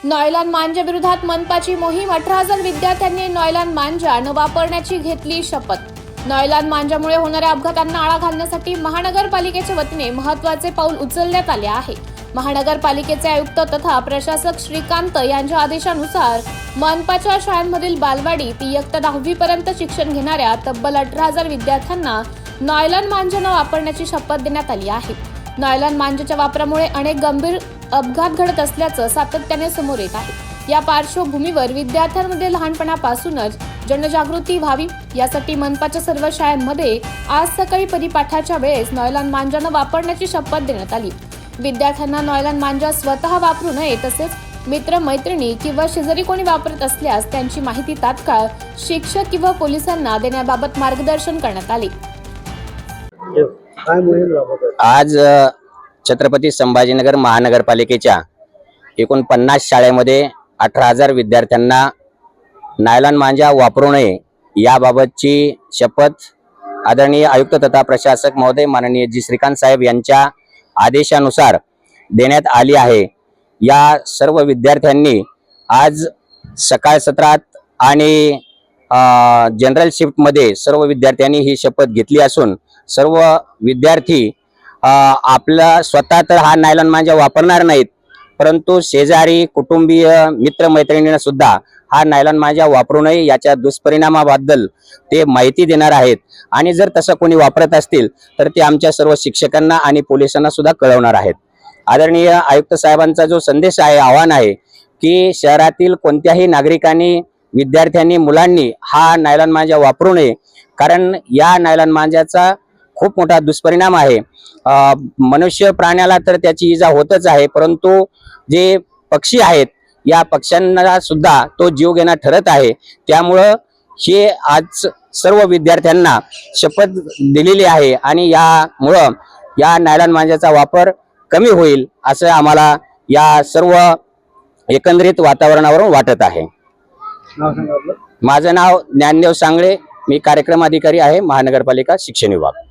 Nylon मांजा विरोधात मनपाची मोहीम 18,000 विद्यार्थ्यांनी नॉयलॉन मांजा न वापरण्याची घेतली शपथ। नॉयलॉन मांजामुळे होणाऱ्या अपघातांना आळा घालण्यासाठी महानगरपालिकेच्या वतीने महत्त्वाचे पाऊल उचलण्यात आले आहे। महानगरपालिकेचे आयुक्त तथा प्रशासक श्रीकांत यांच्या आदेशानुसार मनपाच्या शाळांमधील बालवाडी ती इयत्ता 10वी पर्यंत शिक्षण घेणाऱ्या तब्बल 18,000 विद्यार्थ्यांना नॉयलॉन मांजा न वापरण्याची शपथ देण्यात आली आहे। नॉयलॉन मांजाच्या वापरामुळे अनेक गंभीर अपघात घडत असल्याचं सातत्याने समोर येत आहे। या पार्श्वभूमीवर विद्यार्थ्यांमध्ये लहानपणापासूनच जनजागृती व्हावी यासाठी मनपाच्या सर्व शाळांमध्ये आज सकाळी परिपाठाच्या वेळेस नॉयलॉन मांजा न वापरण्याची शपथ देण्यात आली। विद्यार्थ्यांना नॉयलॉन मांजा स्वतः वापरू नये, तसेच मित्र मैत्रिणी किंवा शेजारी कोणी वापरत असल्यास त्यांची माहिती तात्काळ शिक्षक किंवा पोलिसांना देण्याबाबत मार्गदर्शन करण्यात आले। आज छत्रपती संभाजीनगर महानगरपालिकेच्या एकूण 50 शाळेमध्ये 18,000 विद्यार्थ्यांना नायलॉन मांजा वापरू नये याबाबतची शपथ आदरणीय आयुक्त तथा प्रशासक महोदय माननीय जी श्रीकांत साहेब यांच्या आदेशानुसार देण्यात आली आहे। या सर्व विद्यार्थ्यांनी आज सकाळ सत्रात आणि जनरल शिफ्टमध्ये सर्व विद्यार्थ्यांनी ही शपथ घेतली असून सर्व विद्यार्थी आपला स्वतः तर हा नायलॉन मांजा वापरणार नाहीत, परंतु शेजारी कुटुंबीय मित्रमैत्रिणींना सुद्धा हा नायलॉन मांजा वापरू नये याच्या दुष्परिणामाबद्दल ते माहिती देणार आहेत। आणि जर तसं कोणी वापरत असतील तर ते आमच्या सर्व शिक्षकांना आणि पोलिसांना सुद्धा कळवणार आहेत। आदरणीय आयुक्त साहेबांचा जो संदेश आहे, आव्हान आहे की शहरातील कोणत्याही नागरिकांनी, विद्यार्थ्यांनी, मुलांनी हा नायलॉन मांजा वापरू नये, कारण या नायलॉन मांजाचा खूप मोठा दुष्परिणाम आहे। मनुष्य प्राण्याला तर त्याची इजा होतच आहे, परंतु जे पक्षी आहेत या पक्ष्यांना सुद्धा तो जीवघेणा ठरत आहे। त्यामुळं हे आज सर्व विद्यार्थ्यांना शपथ दिलेली आहे आणि यामुळं या नायलॉन मांजाचा वापर कमी होईल असं आम्हाला या सर्व एकंदरीत वातावरणावरून वाटत आहे। माझं नाव ज्ञानदेव सांगळे, मी कार्यक्रम अधिकारी आहे महानगरपालिका शिक्षण विभाग।